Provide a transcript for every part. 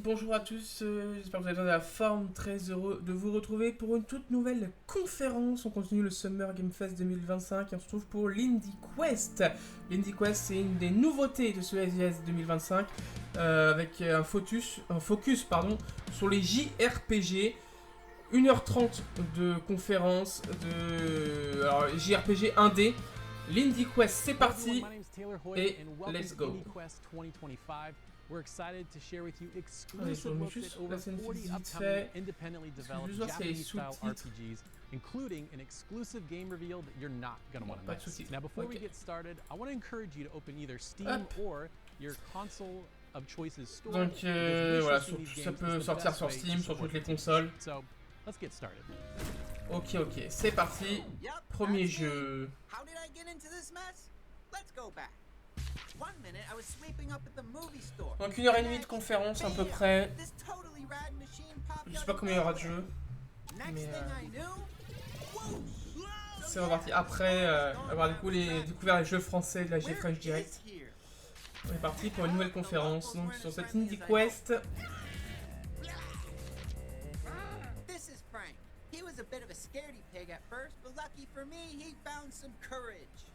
bonjour à tous, j'espère que vous êtes dans la forme, très heureux de vous retrouver pour une toute nouvelle conférence. On continue le Summer Game Fest 2025 et on se retrouve pour l'Indie Quest. L'Indie Quest, c'est une des nouveautés de ce SGS 2025 avec un focus sur les JRPG. 1h30 de conférence de JRPG 1D. L'Indie Quest, c'est parti et let's go. We're excited to share with you Allez, je exclusive remets looks juste at over la scène 40 vite upcoming fait. independently Parce que developed je veux voir s'il y a les Japanese style sous-titres. RPGs, including an exclusive game reveal that you're not going to want to Pas de miss. sous-titres. Now, before we Ok. get started, I want to encourage you to open either Steam Hop. or your console of choice's store. Donc because voilà, wishlisting these ça games peut is the sortir best sur way to Steam, sur support toutes les the team. consoles. So, let's get started. Ok, c'est parti. Premier jeu. How did I get into this mess? Let's go back. One minute I was sweeping up at the movie store. Donc 1h30 de conférence à peu près. This totally rad machine popped Je sais out pas of combien il y aura de nowhere. jeux. Next mais, thing I knew, whoosh. C'est reparti après avoir découvert les jeux français de la GFresh Direct. Where is here? On est parti pour une nouvelle conférence donc sur cette Indie Quest. This is Frank. He was a bit of a scaredy pig at first, but lucky for me, he found some courage.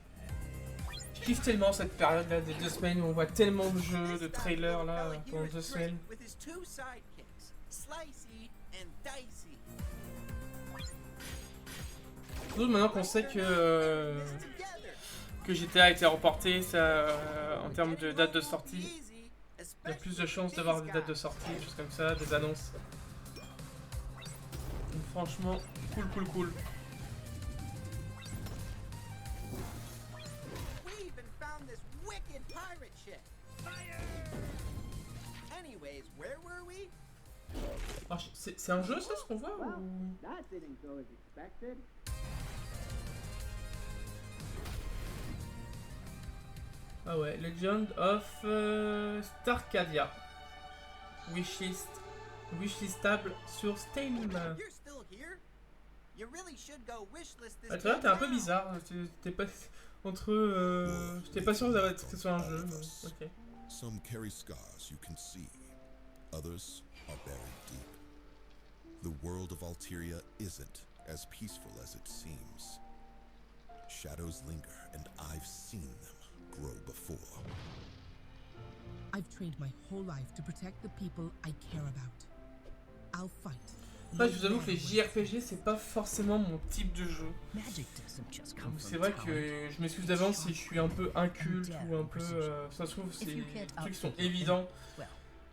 Je kiffe tellement cette période là des 2 semaines où on voit tellement de jeux, de This trailers fat là little fella pendant here 2 is semaines. great with his two sidekicks, Slicey and Dicey. Surtout maintenant qu'on sait que GTA a été reporté en termes de date de sortie. Il y a plus de chances d'avoir des dates de sortie, des choses comme ça, des annonces. Donc, franchement, cool. We even found this wicked pirate ship. Anyways, where were we? Alors, c'est un jeu ça ce qu'on voit ou... That didn't go as expected. Ah ouais, Legend of Starcadia. Wishlistable sur Steam. You're still here? You really should go wishlist this. Ah, tu vois, game t'es un peu now. bizarre. T'es pas entre. J'étais pas sûr que ce soit un jeu. Mais... Ok. Some carry scars you can see, others are buried deep. The world of Alteria isn't as peaceful as it seems. Shadows linger, and I've seen them grow before. I've trained my whole life to protect the people I care about. I'll fight. Après, je vous avoue que les JRPG, c'est pas forcément mon type de jeu. Magic doesn't just come Donc from c'est vrai talent. que je m'excuse d'avance si je suis un peu inculte ou un peu. Ça se trouve, c'est des trucs qui sont évidents. Well,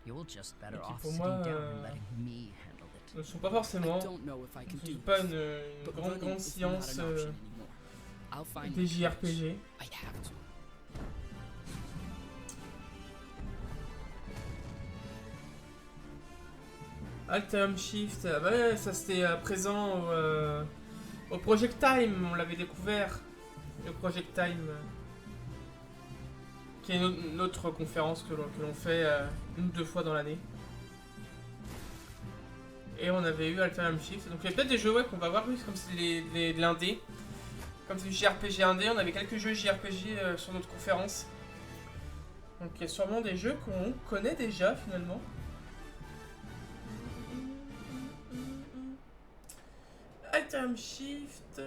you're just better Ok, off pour sitting moi, down and letting me handle it. Ne sont pas forcément. I don't know if I can C'est do pas this, une but grande running is not science an option anymore. I'll find des the courage. JRPG. I have to. Altium Shift, bah ouais, ça c'était présent au Project Time, on l'avait découvert. Le Project Time, qui est une autre conférence que l'on fait une ou deux fois dans l'année. Et on avait eu Altium Shift, donc il y a peut-être des jeux ouais, qu'on va voir, oui, comme c'est de l'indé. Comme c'est du JRPG indé, on avait quelques jeux JRPG sur notre conférence. Donc il y a sûrement des jeux qu'on connaît déjà finalement. Atom Shift.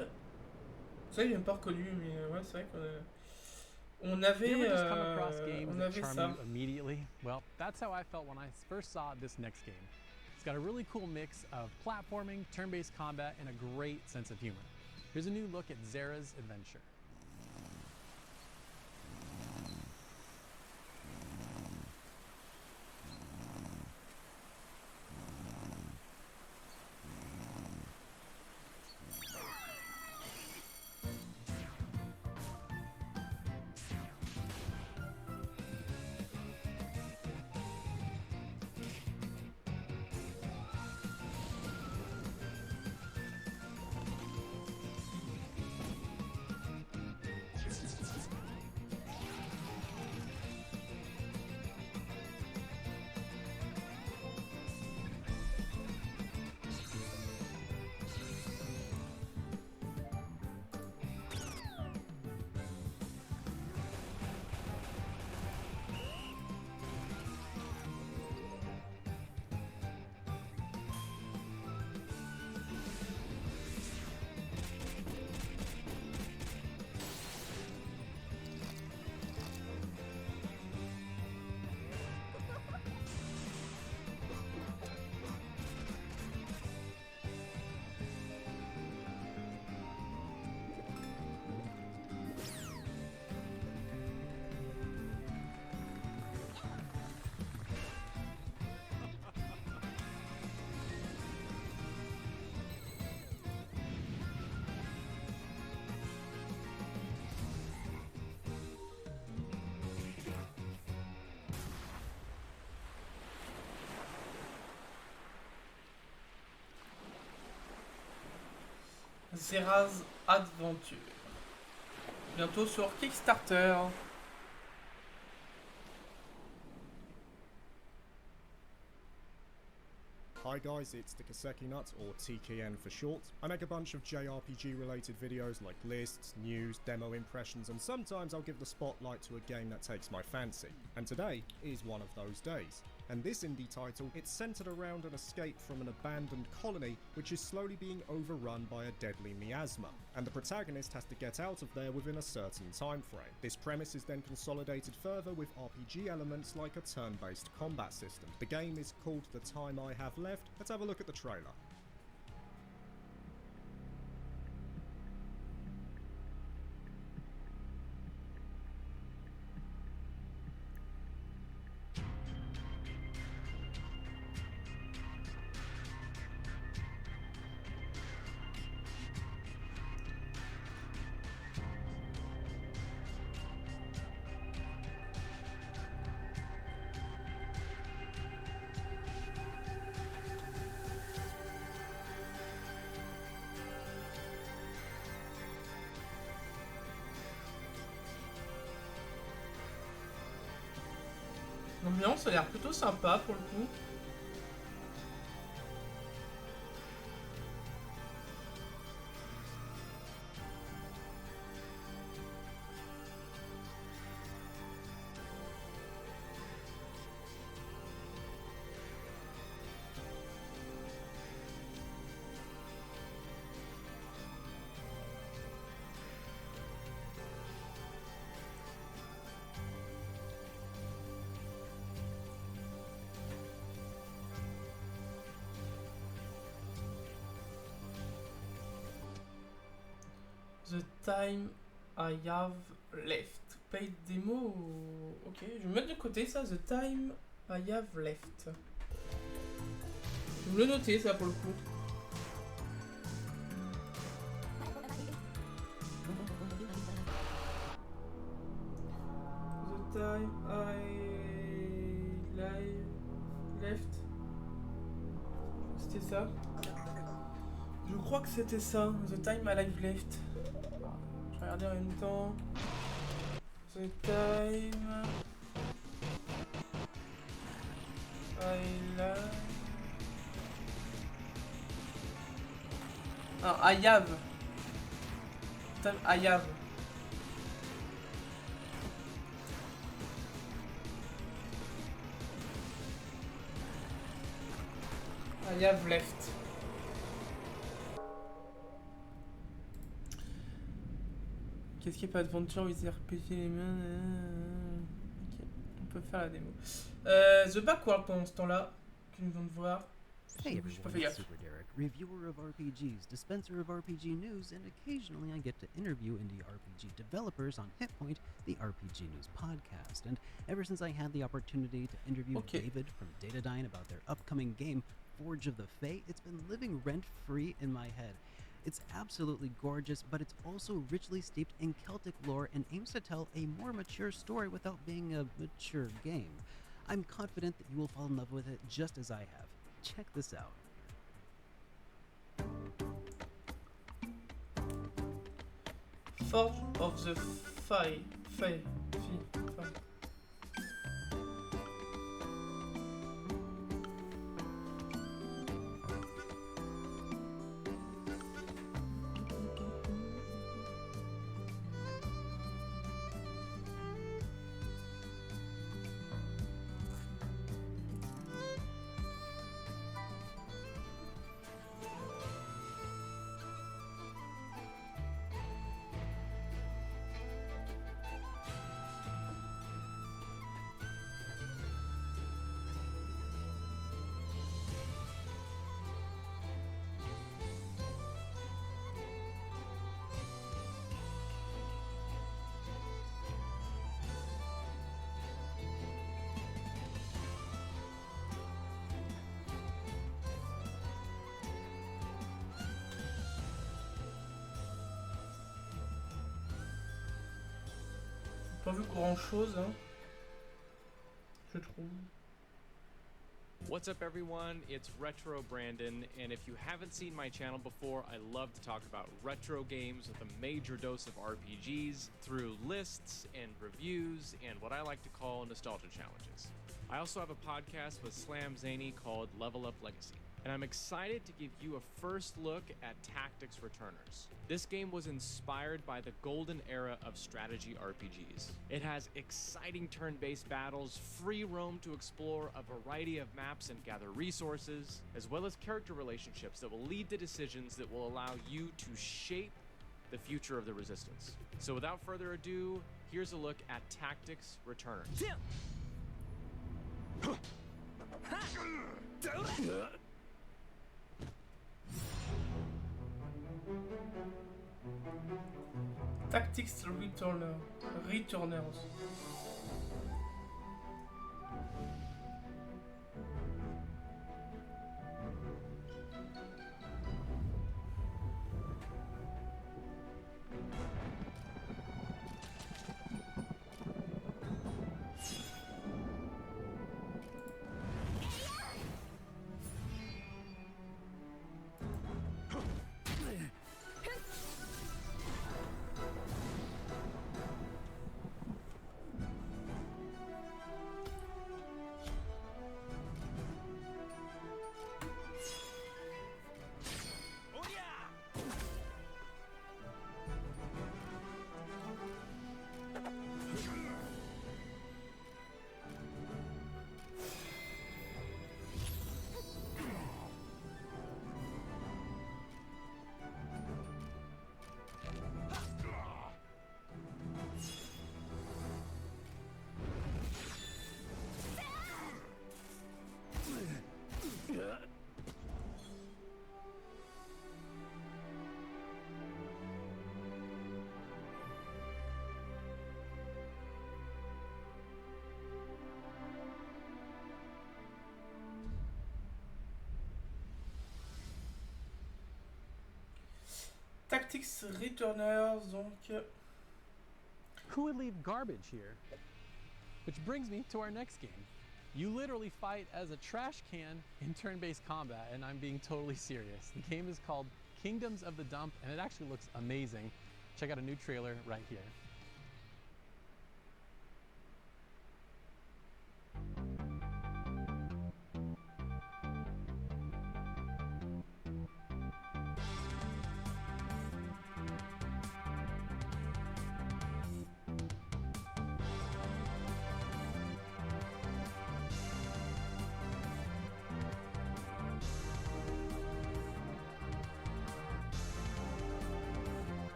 Ça, il n'est pas reconnu, mais ouais, c'est vrai qu'on avait, You ever just come across games on that avait charm ça. you immediately? Well, that's how I felt when I first saw this next game. It's got a really cool mix of platforming, turn-based combat, and a great sense of humor. Here's a new look at Zera's adventure. Zera's Adventure. Bientôt sur Kickstarter. Hi guys, it's the Kaseki Nut, or TKN for short. I make a bunch of JRPG related videos like lists, news, demo impressions, and sometimes I'll give the spotlight to a game that takes my fancy. And today is one of those days. And this indie title, it's centered around an escape from an abandoned colony which is slowly being overrun by a deadly miasma, and the protagonist has to get out of there within a certain time frame. This premise is then consolidated further with RPG elements like a turn-based combat system. The game is called The Time I Have Left. Let's have a look at the trailer. L'ambiance a l'air plutôt sympa pour le coup. The Time I Have Left. Paid démo. Ok, je vais me mettre de côté ça. The Time I Have Left. Je vais me le noter ça pour le coup. The Time I Left. C'était ça. Je crois que c'était ça. The Time I Live Left. Je vais regarder en même temps. The Time I Live. Ah, I have. Time I have. I have left. Qu'est-ce qu'il n'y a pas d'adventure with RPG les mains? Ok, on peut faire la démo. The Backworld pendant ce temps-là, que nous venons de voir. Hey J'ai pas everyone, fait it's gaffe. Super Derek, reviewer of RPGs, dispenser of RPG news, and occasionally I get to interview indie RPG developers on Hitpoint, the RPG News podcast. And ever since I had the opportunity to interview Okay. David from Datadyne about their upcoming game, Forge of the Fae, it's been living rent-free in my head. It's absolutely gorgeous, but it's also richly steeped in Celtic lore and aims to tell a more mature story without being a mature game. I'm confident that you will fall in love with it just as I have. Check this out. Forge of the Fae. Fae. Pas vu grand chose, hein, je trouve. What's up everyone, it's Retro Brandon, and if you haven't seen my channel before, I love to talk about retro games with a major dose of RPGs through lists and reviews and what I like to call nostalgia challenges. I also have a podcast with Slam Zaney called Level Up Legacy, and I'm excited to give you a first look at Tactics Returners. This game was inspired by the golden era of strategy RPGs. It has exciting turn-based battles, free roam to explore a variety of maps and gather resources, as well as character relationships that will lead to decisions that will allow you to shape the future of the Resistance. So without further ado, here's a look at Tactics Returners. Tactics Returners. Tactics Returners, donc. Who would leave garbage here? Which brings me to our next game. You literally fight as a trash can in turn-based combat, and I'm being totally serious. The game is called Kingdoms of the Dump, and it actually looks amazing. Check out a new trailer right here.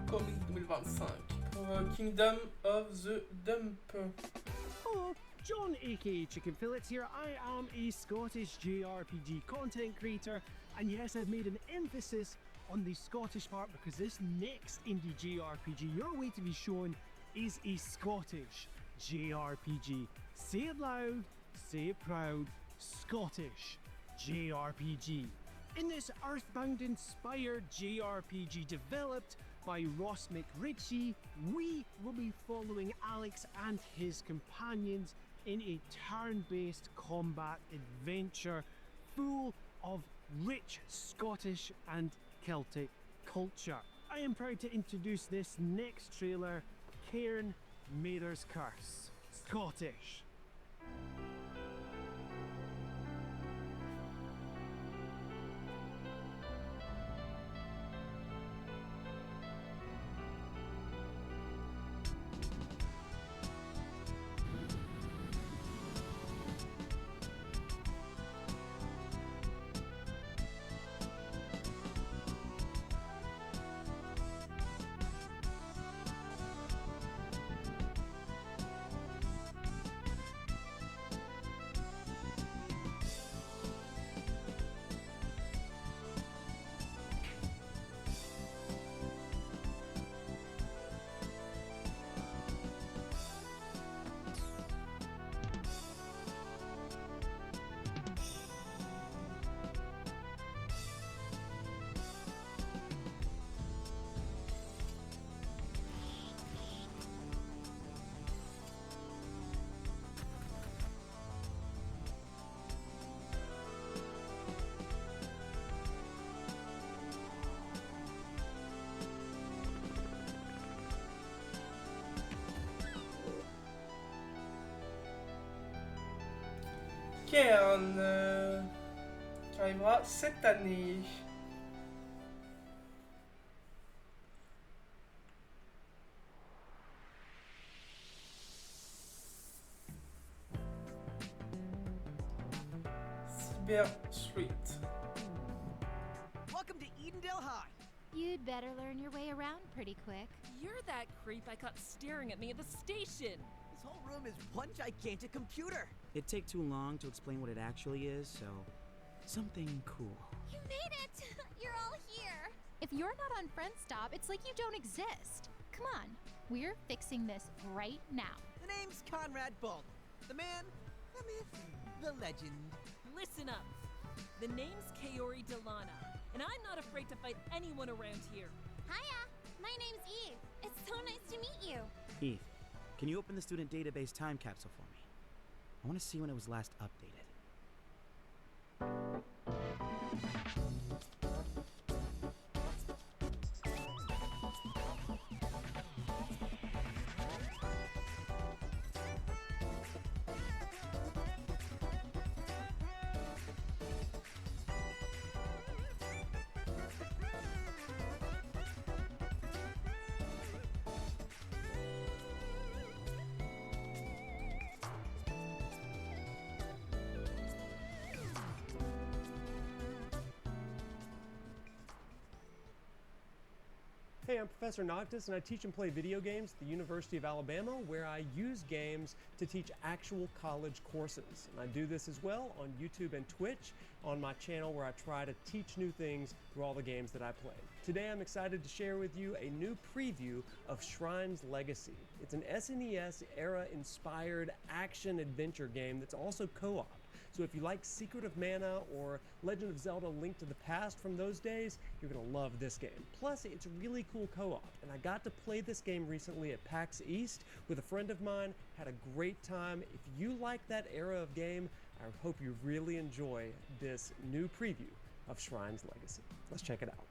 Comics 2025 pour Kingdom of the Dump. Hello, John aka Chicken Fillets here. I am a Scottish JRPG content creator, and yes, I've made an emphasis on the Scottish part because this next indie JRPG you're waiting to be shown is a Scottish JRPG. Say it loud, say it proud, Scottish JRPG. In this Earthbound inspired JRPG developed by Ross McRitchie, we will be following Alex and his companions in a turn-based combat adventure full of rich Scottish and Celtic culture. I am proud to introduce this next trailer, Cairn Mater's Curse. Scottish. Cairn, qui arrivera cette année. Cyber Street. Welcome to Edendale High. You'd better learn your way around pretty quick. You're that creep I caught staring at me at the station. This whole room is one gigantic computer. It'd take too long to explain what it actually is, so something cool. You made it! You're all here! If you're not on Friend Stop, it's like you don't exist. Come on, we're fixing this right now. The name's Conrad Baldwin. The man, the myth, the legend. Listen up. The name's Kaori Delana, and I'm not afraid to fight anyone around here. Hiya! My name's Eve. It's so nice to meet you. Eve, can you open the student database time capsule for me? I want to see when it was last updated. Hey, I'm Professor Noctis, and I teach and play video games at the University of Alabama, where I use games to teach actual college courses. And I do this as well on YouTube and Twitch, on my channel where I try to teach new things through all the games that I play. Today I'm excited to share with you a new preview of Shrine's Legacy. It's an SNES era-inspired action-adventure game that's also co-op. So if you like Secret of Mana or Legend of Zelda: Link to the Past from those days, you're going to love this game. Plus, it's really cool co-op, and I got to play this game recently at PAX East with a friend of mine, had a great time. If you like that era of game, I hope you really enjoy this new preview of Shrine's Legacy. Let's check it out.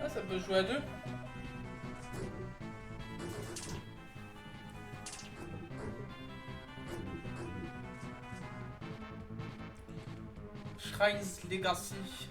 Ah, ça peut jouer à deux. Rise Legacy.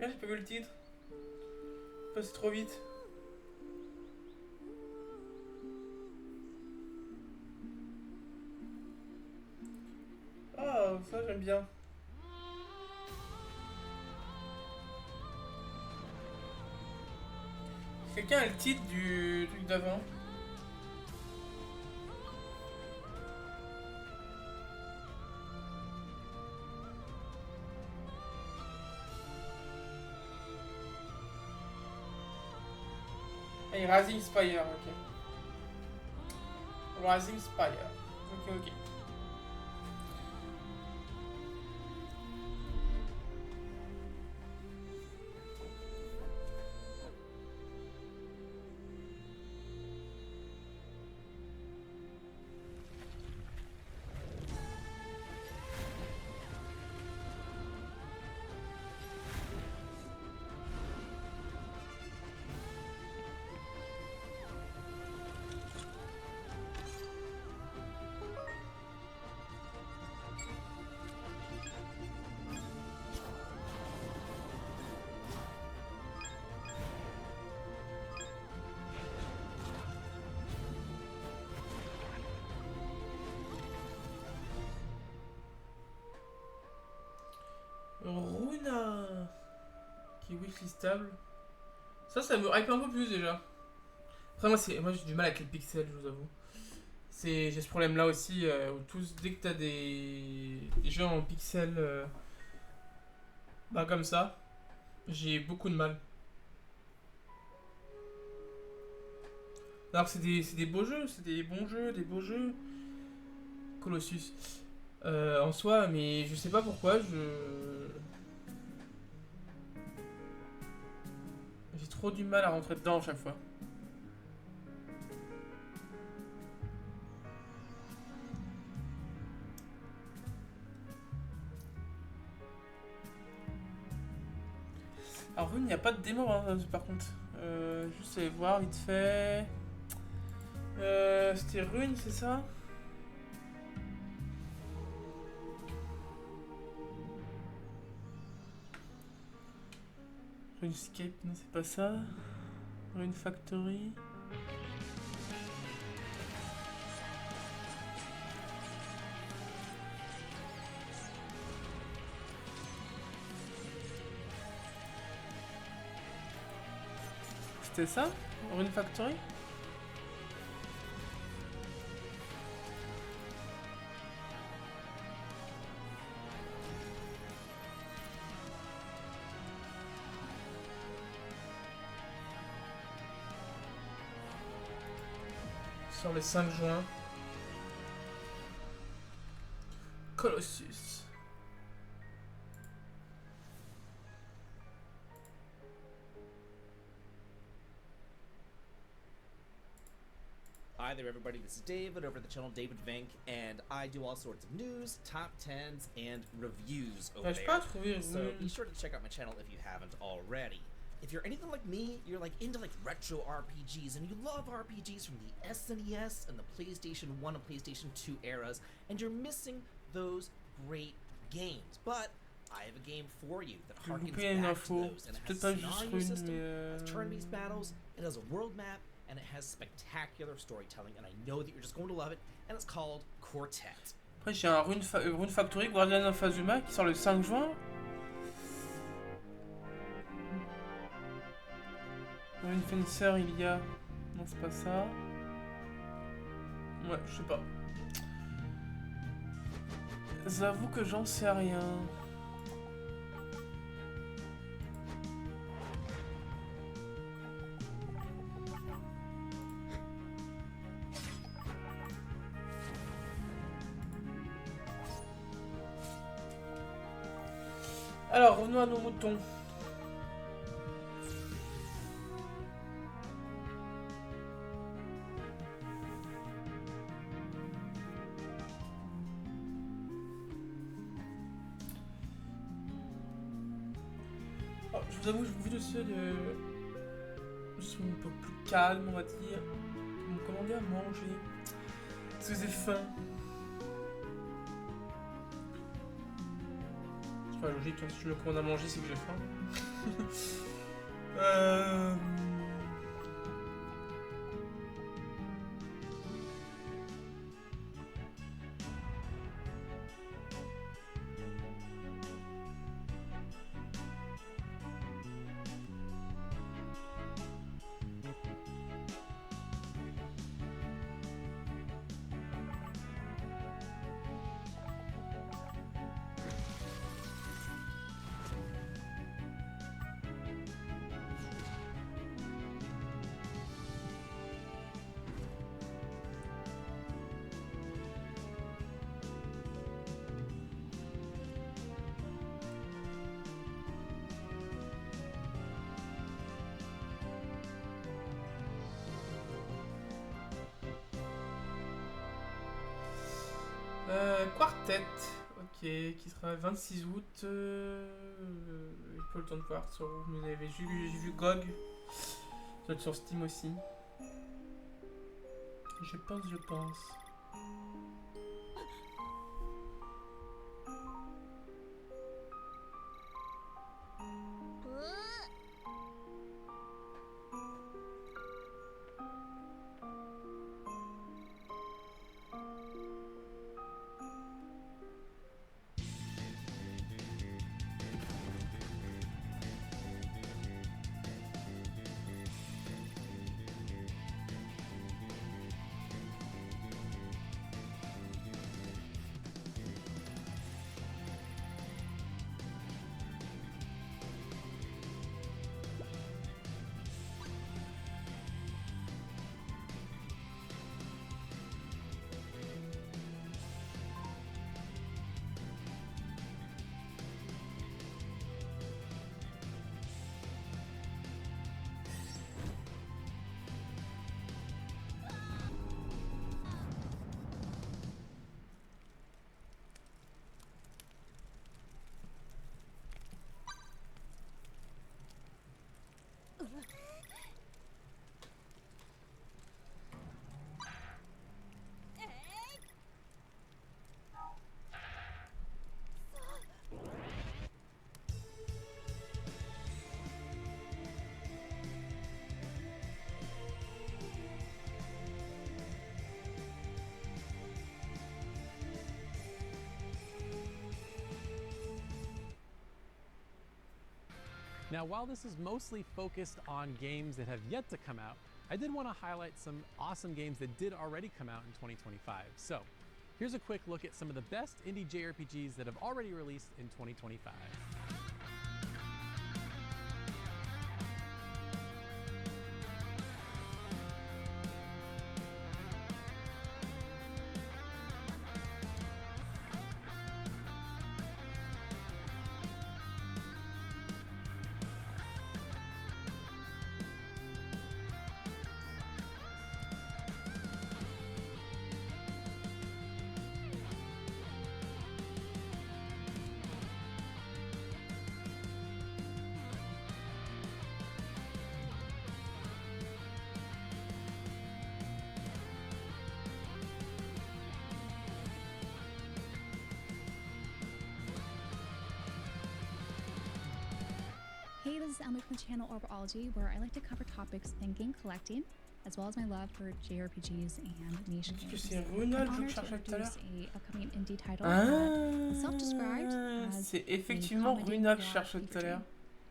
Ah, j'ai pas vu le titre. Passe trop vite. Ah, ça j'aime bien. Quelqu'un a le titre du truc d'avant? Et Rising Spire, ok. Rising Spire. Ok, ok. Runa qui est wishlistable. Ça me hype un peu plus déjà. Après moi j'ai du mal avec les pixels, je vous avoue. J'ai ce problème là aussi où dès que t'as des jeux en pixels bah comme ça, j'ai beaucoup de mal. Alors que c'est des beaux jeux, c'est des bons jeux, des beaux jeux. Colossus. En soi, mais je sais pas pourquoi, j'ai trop du mal à rentrer dedans à chaque fois. Alors Rune, il n'y a pas de démo hein, par contre. Juste aller voir vite fait. C'était Rune, c'est ça? RuneScape, non, c'est pas ça. Rune Factory. C'était ça? Rune Factory? Sur le 5 juin. Colossus. Hi there, everybody. This is David over at the channel David Vink, and I do all sorts of news, top 10s, and reviews over there. So be sure to check out my channel if you haven't already. If you're anything like me, you're like into like retro RPGs, and you love RPGs from the SNES and the PlayStation 1 and PlayStation 2 eras, and you're missing those great games. But I have a game for you that harkens back to those, and it has a scenario system, it has turn-based battles, it has a world map, and it has spectacular storytelling, and I know that you're just going to love it, and it's called Quartet. Après j'ai un Rune Factory Guardian of Azuma qui sort le 5 juin. Rune Fencer il y a... Non c'est pas ça. Ouais, je sais pas. J'avoue que j'en sais rien. Alors, revenons à nos moutons. Alors, je vous avoue, j'ai envie de juste un peu plus calme, on va dire. Vous me commandez à manger. Parce que j'ai faim. C'est pas logique, si je me commande à manger, c'est que j'ai faim. Quartet, ok, qui sera le 26 août. J'ai pas le temps de voir sur où, mais j'ai vu GOG. Ça doit être sur Steam aussi. Je pense. Now, while this is mostly focused on games that have yet to come out, I did want to highlight some awesome games that did already come out in 2025. So, here's a quick look at some of the best indie JRPGs that have already released in 2025. Hey, this is Emily from the channel Orbology, where I like to cover topics in game collecting, as well as my love for JRPGs and niche games. I'm honored to introduce a upcoming indie title that is self-described as c'est effectivement Runa que je cherchais tout à l'heure.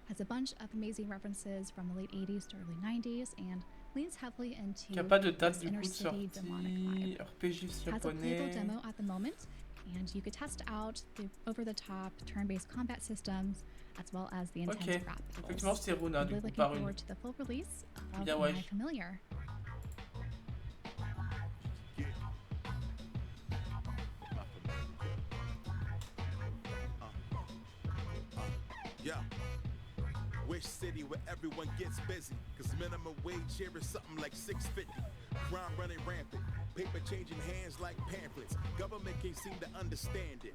Has a bunch of amazing references from the late 80s to early 90s and leans heavily into Il n'y a pas de date this du coup inner de city sortie, demonic vibe. RPG Has a japonais. playable demo at the moment, and you could test out the over-the-top turn-based combat systems, as well as the intense Ok, rap effectivement c'était Runa du really coup looking par une. forward to the full release of Bien My ouais. Familiar. Yeah. Wish city where everyone gets busy, cause minimum wage here is something like $6.50. Crime running rampant, paper changing hands like pamphlets. Government can't seem to understand it.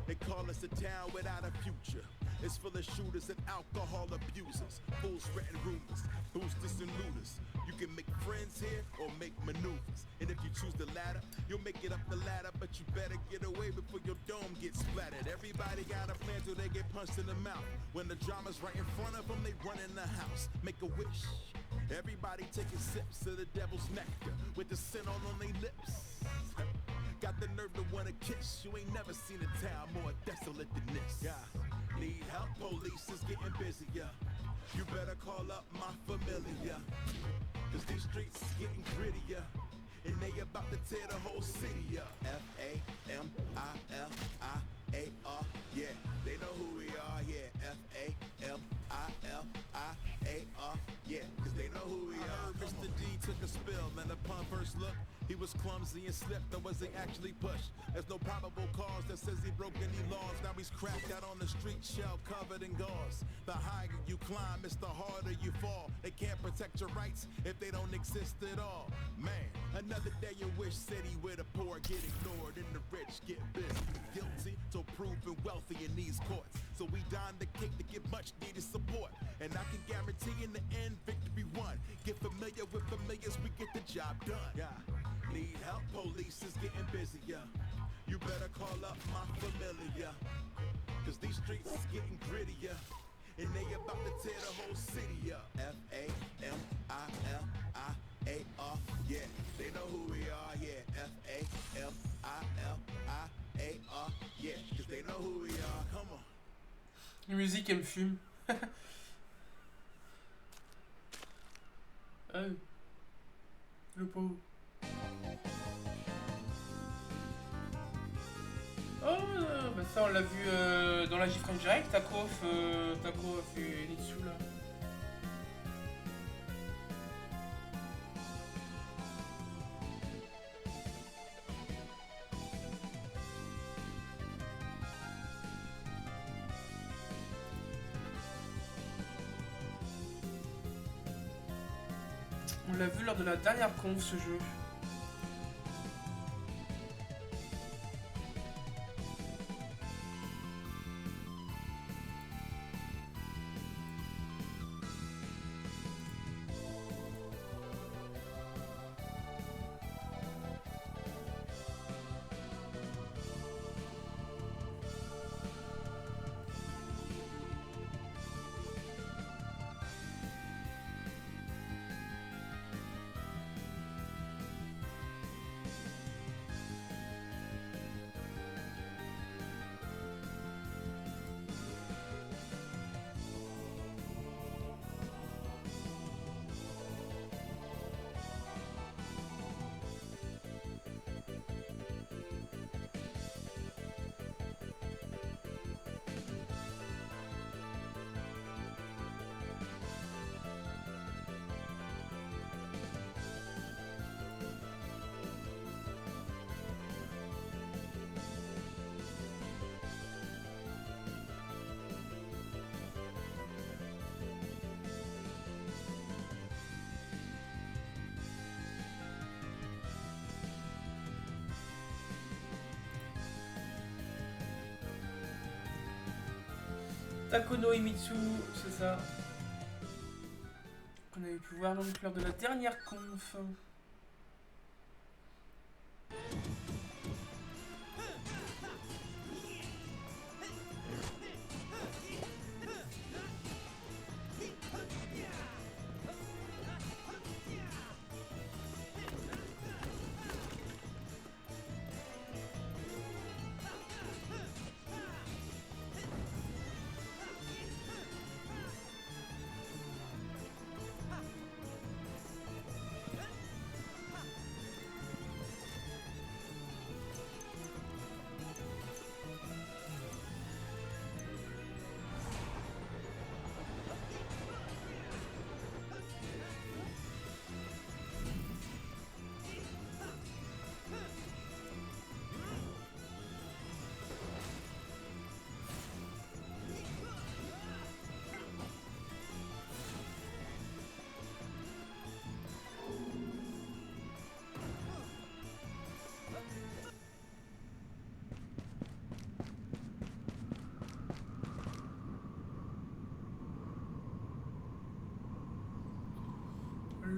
They call us a town without a future. It's full of shooters and alcohol abusers, fools spreading rumors, boosters and looters. You can make friends here or make maneuvers. And if you choose the latter, you'll make it up the ladder, but you better get away before your dome gets splattered. Everybody got a plan till they get punched in the mouth. When the drama's right in front of them, they run in the house. Make a wish. Everybody taking sips of the devil's nectar with the sin on their lips. Got the nerve to wanna kiss. You ain't never seen a town more desolate than this. Yeah. Need help, police is getting busier. You better call up my familiar. Cause these streets is getting grittier. And they about to tear the whole city up. F-A-M-I-L-I-A-R. Yeah, they know who we are. Yeah, F-A-M-I-L-I-A-R. Yeah, cause they know who we are. Mr. D took a spill, and upon first look, he was clumsy and slipped and wasn't actually pushed. There's no probable cause that says he broke any laws. Now he's cracked out on the street, shell covered in gauze. The higher you climb, it's the harder you fall. They can't protect your rights if they don't exist at all. Man, another day in Wish City where the poor get ignored and the rich get busy. Guilty till proven wealthy in these courts. So we don the cake to get much needed support. And I can guarantee in the end, victory won. Get familiar with familiars, we get the job done. Yeah. Need help, police is getting busier. You better call up my familiar. Cause these streets is getting grittier. And they about to tear the whole city up. F-A-M-I-L-I-A-R. Yeah, they know who we are. Yeah, F-A-M-I-L-I-A-R. Yeah, cause they know who we are. Come on. La musique elle me fume. Le pauvre. Oh, bah ça on l'a vu dans la GIF Direct, Taco a fait Nitsu là. On l'a vu lors de la dernière conf ce jeu. Takono Imitsu, c'est ça. On avait pu voir donc lors de la dernière conf.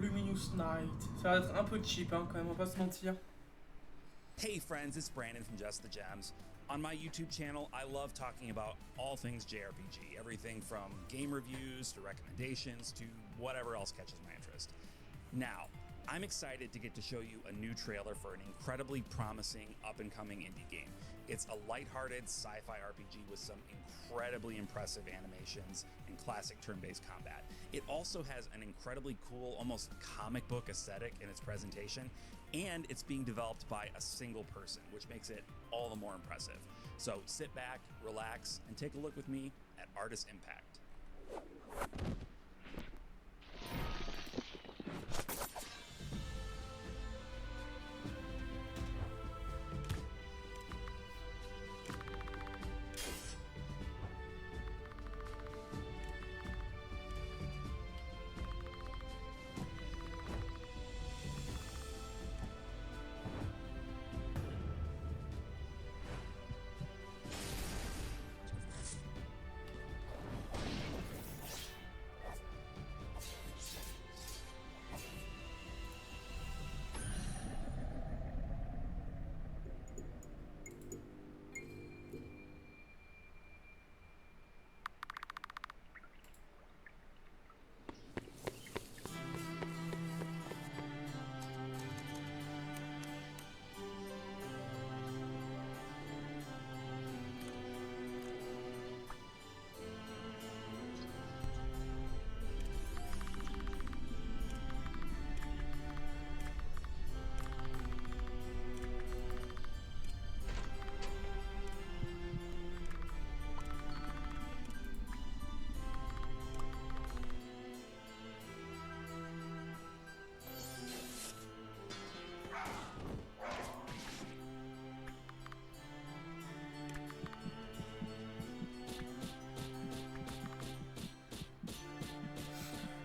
Luminous Night. Ça va être un peu cheap, hein, quand même, on va pas se mentir. Hey friends, it's Brandon from Just the Gems. On my YouTube channel, I love talking about all things JRPG, everything from game reviews to recommendations to whatever else catches my interest. Now, I'm excited to get to show you a new trailer for an incredibly promising up-and-coming indie game. It's a lighthearted sci-fi RPG with some incredibly impressive animations and classic turn-based combat. It also has an incredibly cool, almost comic book aesthetic in its presentation, and it's being developed by a single person, which makes it all the more impressive. So sit back, relax, and take a look with me at Artist Impact.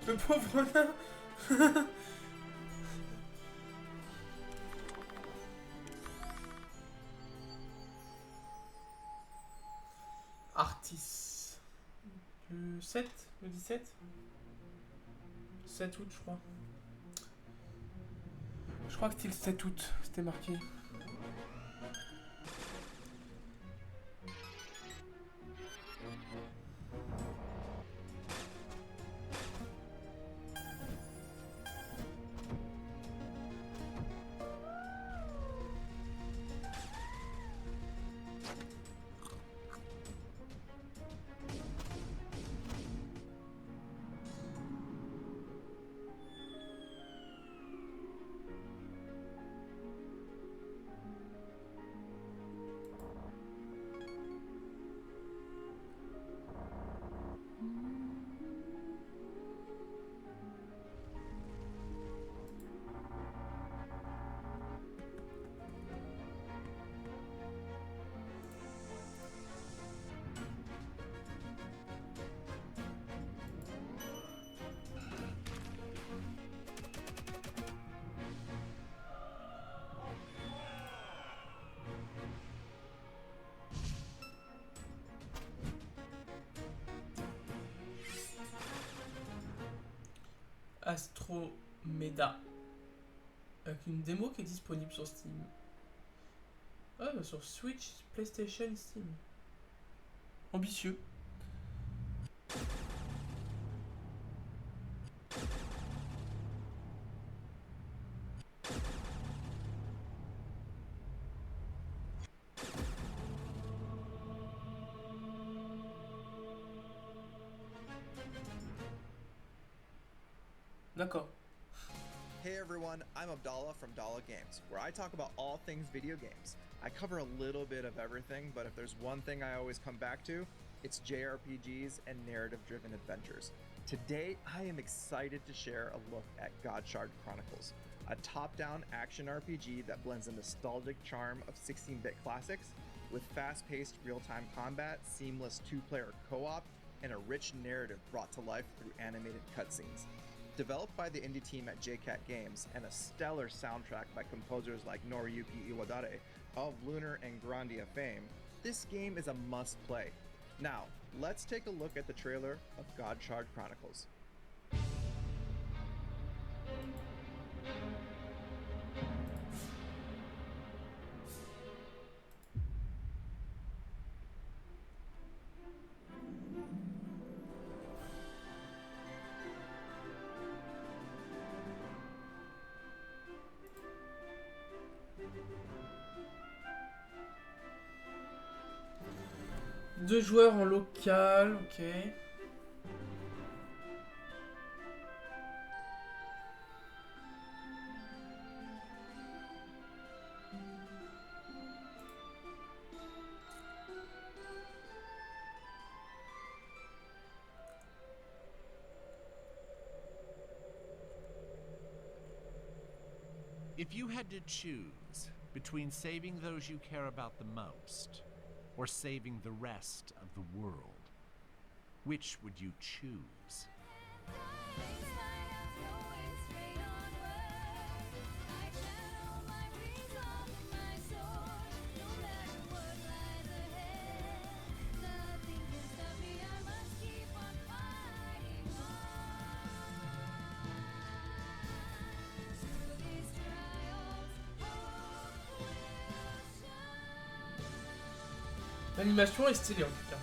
Le pauvre nain. Artis. Le 7, le 17 7 août, je crois. Je crois que c'était le 7 août, c'était marqué. Astromeda. Avec une démo qui est disponible sur Steam. Ah, sur Switch, PlayStation, Steam. Ambitieux. D'accord. Hey everyone, I'm Abdallah from Dalla Games, where I talk about all things video games. I cover a little bit of everything, but if there's one thing I always come back to, it's JRPGs and narrative-driven adventures. Today, I am excited to share a look at Godshard Chronicles, a top-down action RPG that blends the nostalgic charm of 16-bit classics with fast-paced real-time combat, seamless two-player co-op, and a rich narrative brought to life through animated cutscenes. Developed by the indie team at JCat Games and a stellar soundtrack by composers like Noriyuki Iwadare of Lunar and Grandia fame, this game is a must-play. Now, let's take a look at the trailer of Godshard Chronicles. Deux joueurs en local, ok. If you had to choose between saving those you care about the most or saving the rest of the world, which would you choose? L'animation est stylée en tout cas.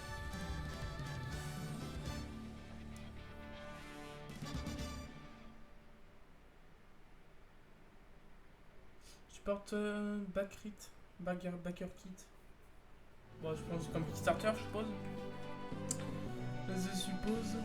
Je porte Backer Kit. Bon, je pense comme Kickstarter, je suppose. Je suppose.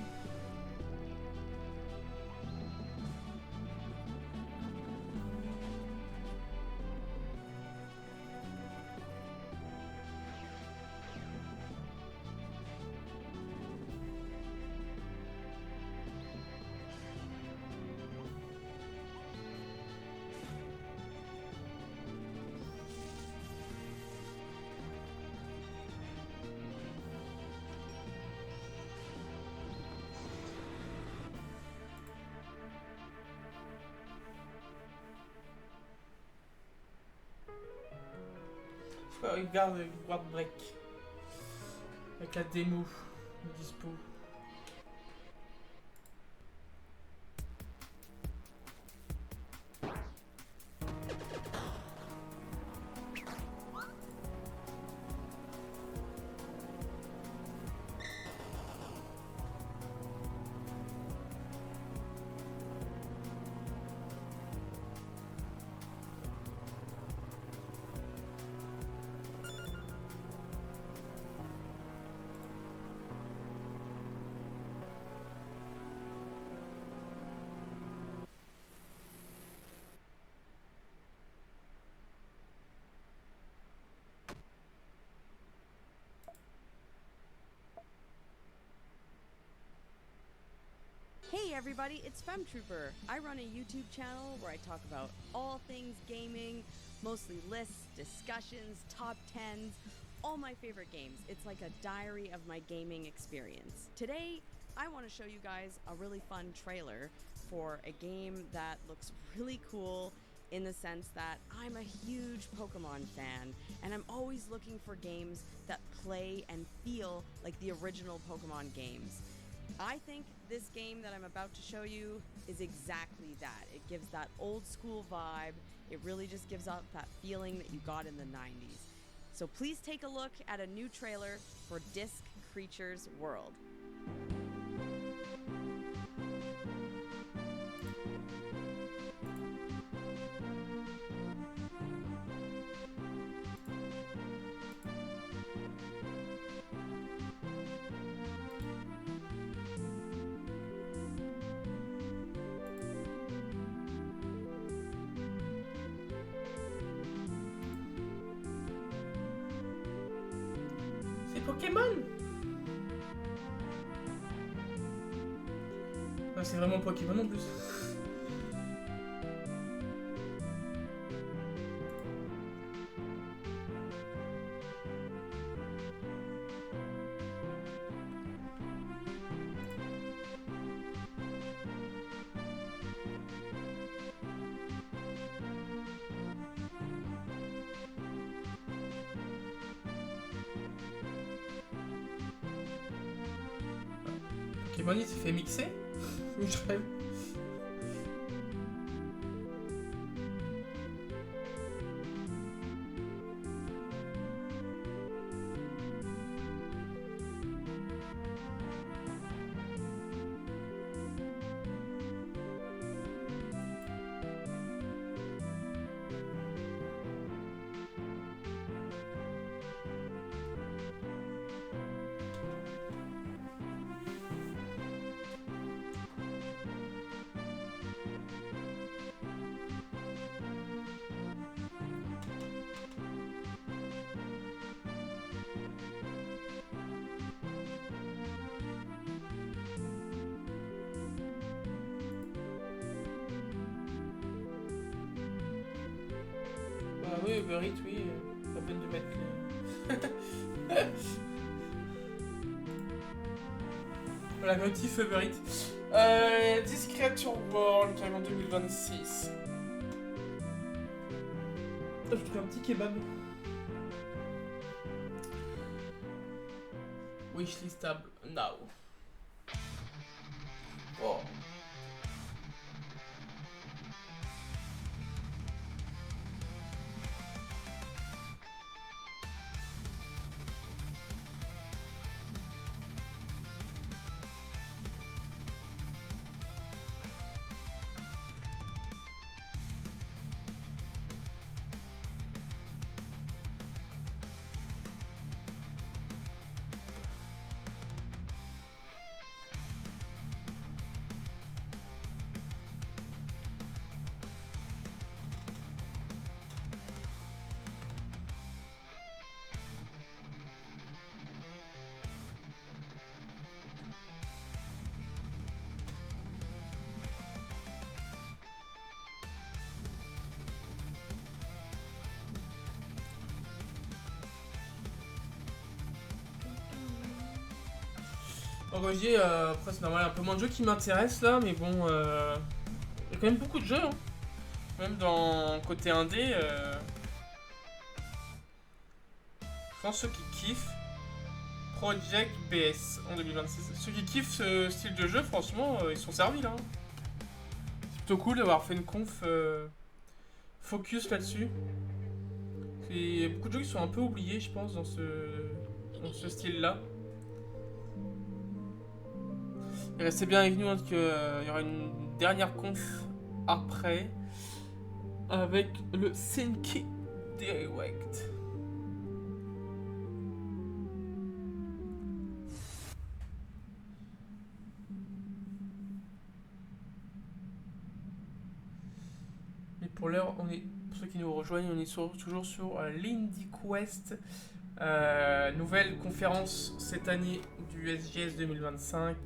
Regarde Guard Break avec la démo dispo. Hey everybody, it's FemTrooper. I run a YouTube channel where I talk about all things gaming, mostly lists, discussions, top 10s, all my favorite games. It's like a diary of my gaming experience. Today, I want to show you guys a really fun trailer for a game that looks really cool in the sense that I'm a huge Pokemon fan and I'm always looking for games that play and feel like the original Pokemon games. I think this game that I'm about to show you is exactly that. It gives that old school vibe. It really just gives off that feeling that you got in the 90s. So please take a look at a new trailer for Disc Creatures World. Pokémon. Ah, c'est vraiment Pokémon en plus. Pokémon il s'est fait mixer. Je rêve. Ah oui, Uber Eats, oui, pas peine de mettre le... Voilà, motif Uber Eats. Disc Creatures World, qui arrive en 2026. Je trouve un petit kebab. Wishlistable now. Oh. Bon, comme je dis, après c'est normal, un peu moins de jeux qui m'intéressent là, mais bon, il y a quand même beaucoup de jeux, hein. Même dans côté indé, je pense ceux qui kiffent Project BS en 2026. Ceux qui kiffent ce style de jeu, franchement, ils sont servis là. C'est plutôt cool d'avoir fait une conf focus là-dessus. Il y a beaucoup de jeux qui sont un peu oubliés, je pense, dans ce style-là. Et restez bien avec nous, hein, qu'il y aura une dernière conf après avec le Senki Direct. Mais pour l'heure, pour ceux qui nous rejoignent, on est toujours sur l'Indie Quest. Nouvelle conférence cette année du SGS 2025.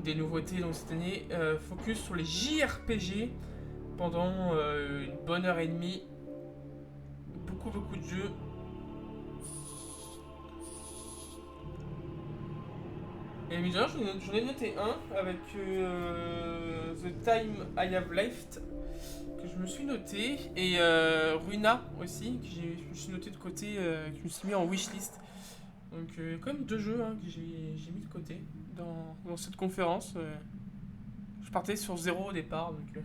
Des nouveautés donc cette année, focus sur les JRPG pendant une bonne heure et demie. Beaucoup de jeux. Et évidemment, j'en ai noté un avec The Time I Have Left que je me suis noté, et Runa aussi que je me suis noté de côté, que je me suis mis en wishlist. Donc il y a quand même 2 jeux que j'ai mis de côté dans cette conférence. Je partais sur 0 au départ, donc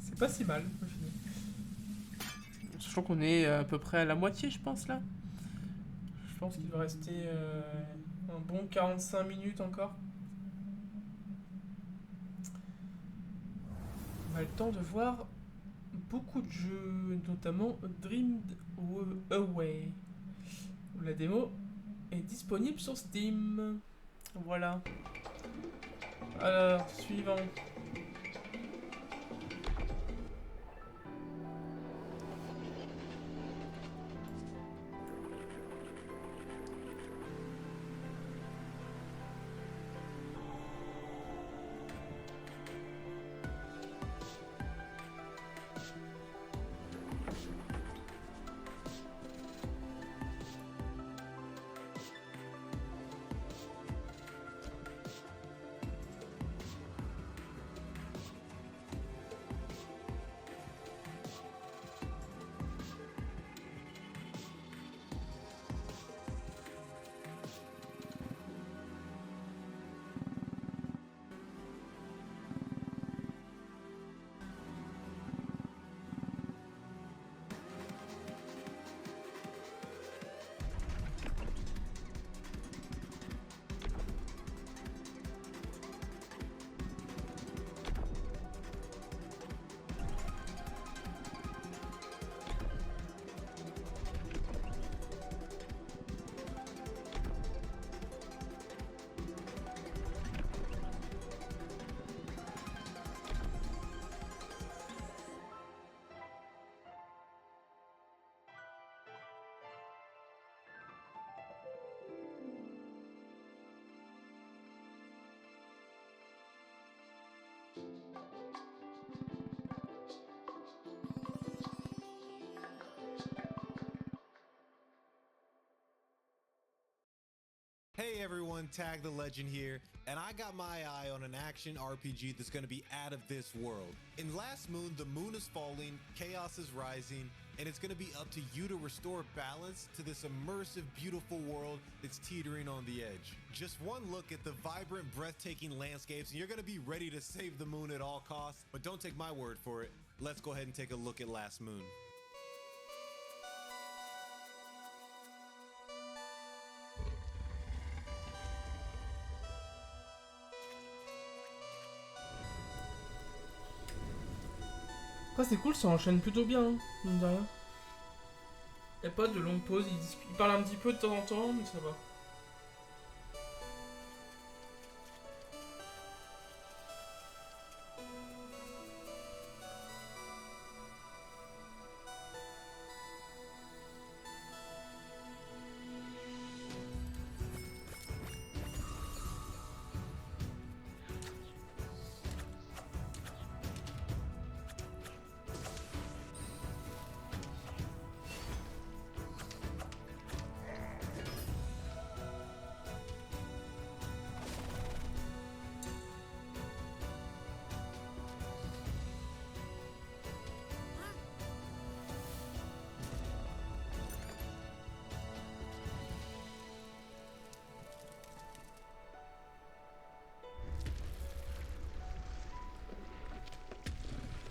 c'est pas si mal au final. Sachant qu'on est à peu près à la moitié, je pense, là. Je pense qu'il va rester un bon 45 minutes encore. On a le temps de voir beaucoup de jeux, notamment Dreamed Away, où la démo est disponible sur Steam. Voilà. Alors, suivant. Hey everyone, Tag the Legend here, and I got my eye on an action RPG that's going to be out of this world. In Last Moon, the moon is falling, chaos is rising, and it's going to be up to you to restore balance to this immersive, beautiful world that's teetering on the edge. Just one look at the vibrant, breathtaking landscapes, and you're going to be ready to save the moon at all costs. But don't take my word for it. Let's go ahead and take a look at Last Moon. Après c'est cool, ça enchaîne plutôt bien, hein, mine de rien. Y'a pas de longue pause, il parle un petit peu de temps en temps, mais ça va.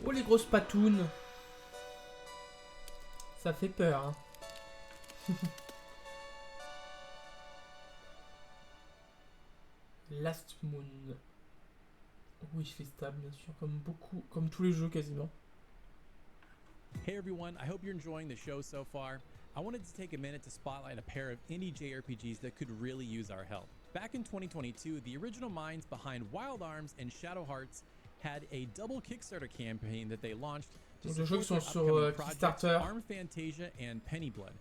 Oh les grosses patounes. Ça fait peur, hein. Last Moon. Oui, je fais stable, bien sûr, comme tous les jeux quasiment. Hey everyone, I hope you're enjoying the show so far. I wanted to take a minute to spotlight a pair of indie JRPGs that could really use our help. Back in 2022, the original minds behind Wild Arms and Shadow Hearts had a double Kickstarter campaign that they launched to support their upcoming projects, Arm Fantasia and Penny Blood.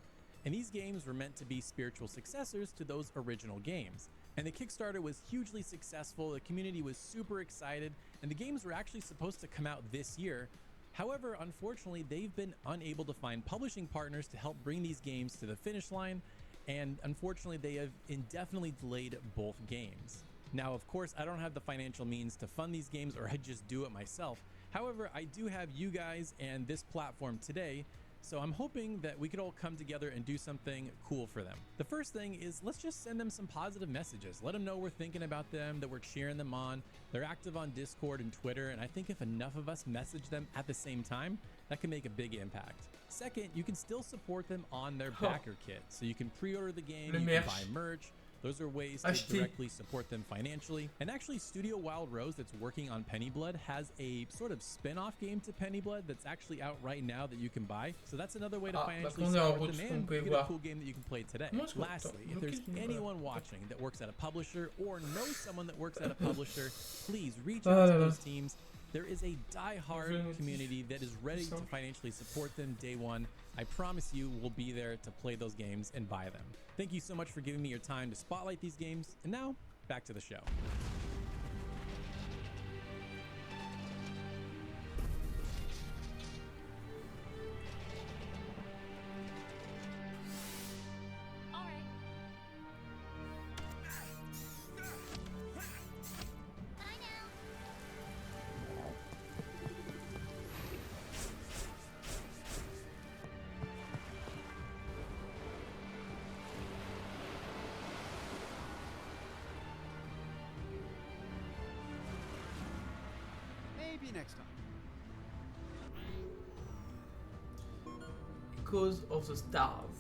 And these games were meant to be spiritual successors to those original games. And the Kickstarter was hugely successful, the community was super excited, and the games were actually supposed to come out this year. However, unfortunately, they've been unable to find publishing partners to help bring these games to the finish line, and unfortunately, they have indefinitely delayed both games. Now, of course, I don't have the financial means to fund these games, or I'd just do it myself. However, I do have you guys and this platform today So I'm hoping that we could all come together and do something cool for them. The first thing is let's just send them some positive messages. Let them know we're thinking about them, that we're cheering them on. They're active on Discord and Twitter, and I think if enough of us message them at the same time, that can make a big impact. Second, you can still support them on their backer kit. So you can pre-order the game, you can buy merch. Those are ways to directly support them financially. And actually, Studio Wild Rose, that's working on Penny Blood, has a sort of spin-off game to Penny Blood that's actually out right now that you can buy. So that's another way to financially support them, and you get a cool game that you can play today. Lastly, if there's anyone watching that works at a publisher or knows someone that works at a publisher, please reach out to those teams. There is a die-hard community that is ready to financially support them day one. I promise you we'll be there to play those games and buy them. Thank you so much for giving me your time to spotlight these games. And now, back to the show. Maybe next time. Because of the stars.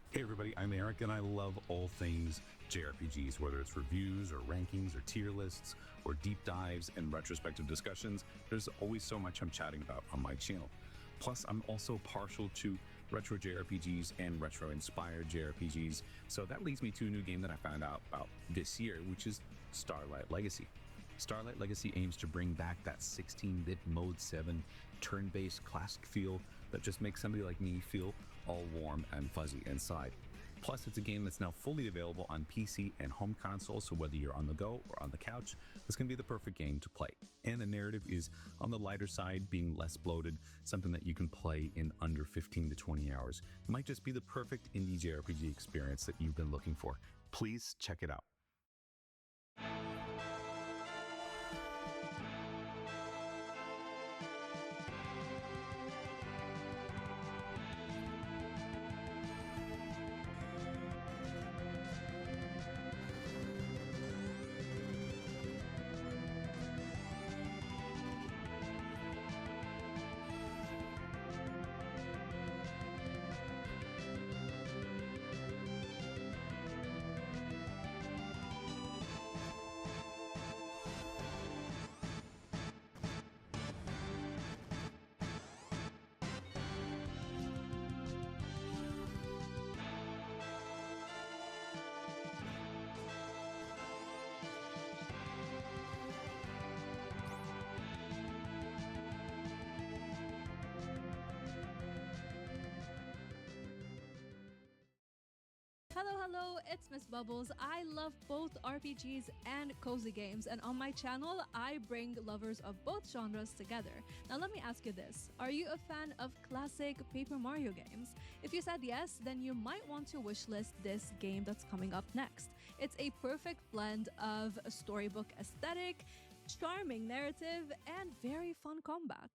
Hey everybody, I'm Eric and I love all things JRPGs, whether it's reviews or rankings or tier lists or deep dives and retrospective discussions. There's always so much I'm chatting about on my channel. Plus, I'm also partial to retro JRPGs and retro-inspired JRPGs, so that leads me to a new game that I found out about this year, which is Starlight Legacy. Starlight Legacy aims to bring back that 16-bit Mode 7 turn-based classic feel that just makes somebody like me feel all warm and fuzzy inside. Plus, it's a game that's now fully available on PC and home console, so whether you're on the go or on the couch, this can be the perfect game to play. And the narrative is on the lighter side, being less bloated, something that you can play in under 15 to 20 hours. It might just be the perfect indie JRPG experience that you've been looking for. Please check it out. Hello, it's Miss Bubbles. I love both RPGs and cozy games, and on my channel, I bring lovers of both genres together. Now let me ask you this. Are you a fan of classic Paper Mario games? If you said yes, then you might want to wishlist this game that's coming up next. It's a perfect blend of a storybook aesthetic, charming narrative, and very fun combat.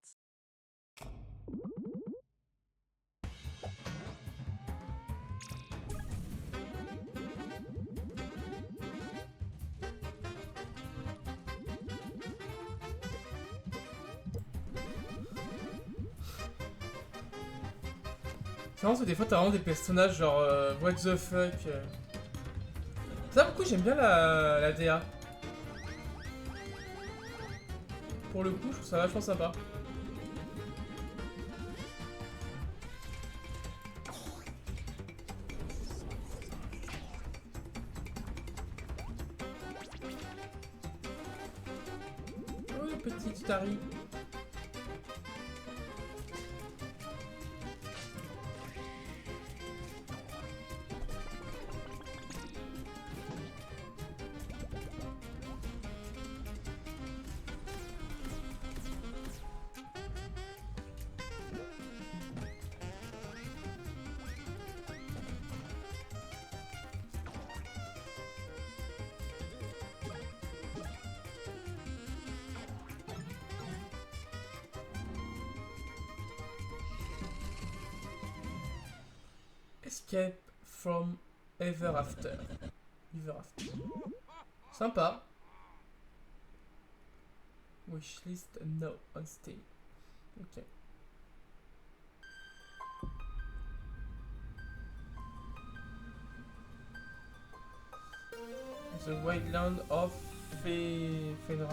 C'est marrant parce que des fois t'as vraiment des personnages genre what the fuck. Ça beaucoup j'aime bien la DA. Pour le coup je trouve ça vachement sympa. Oh petite Tari. Escape from Ever After. Ever After. Sympa. Wishlist no on Steam. Ok. The Wildland of Fenrir.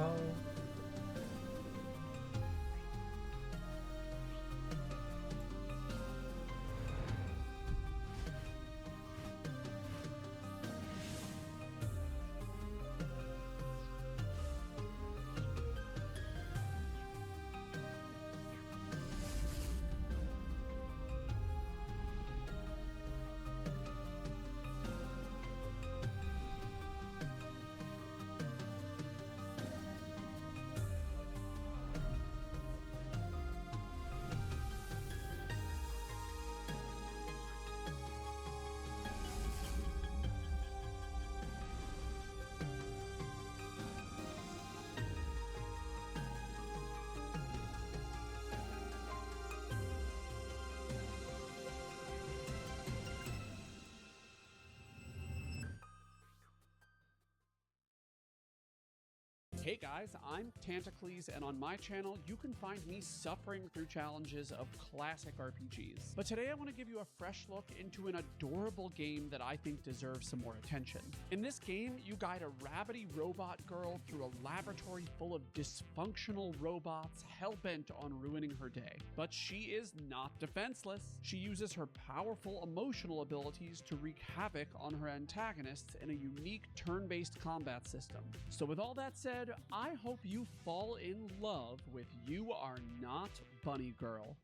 Hey guys, I'm Tantacles, and on my channel, you can find me suffering through challenges of classic RPGs. But today I want to give you a fresh look into an adorable game that I think deserves some more attention. In this game, you guide a rabbity robot girl through a laboratory full of dysfunctional robots hell-bent on ruining her day. But she is not defenseless. She uses her powerful emotional abilities to wreak havoc on her antagonists in a unique turn-based combat system. So with all that said, I hope you fall in love with You Are Not Bunny Girl.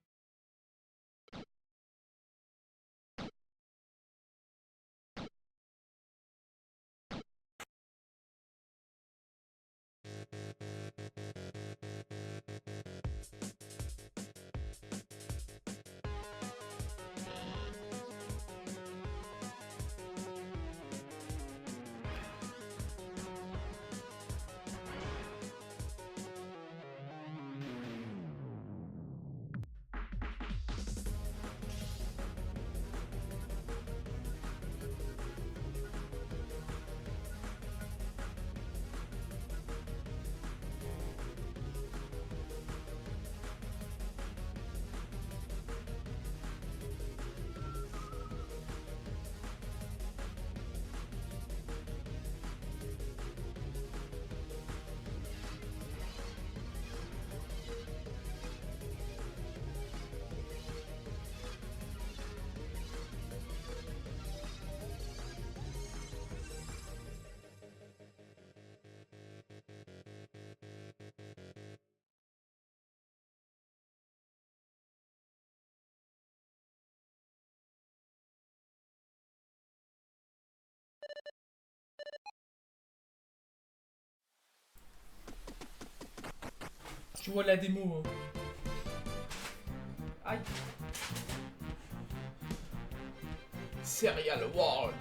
Tu vois la démo. Hein. Aïe. Serial World.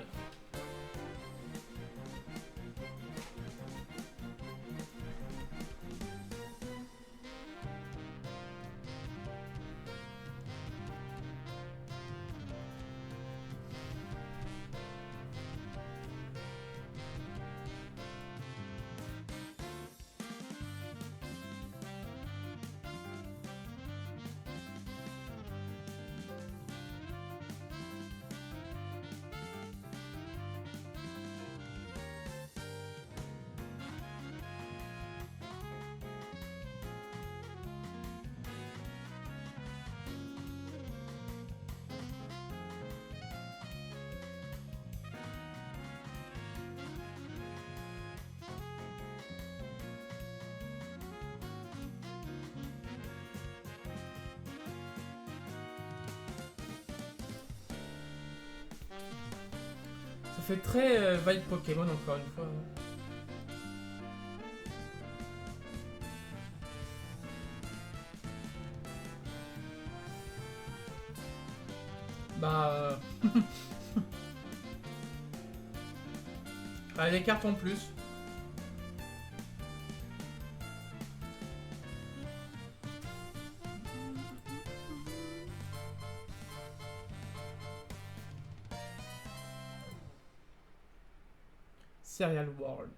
Ça fait très vibe Pokémon encore une fois. Bah... ah, des cartes en plus. Serial World.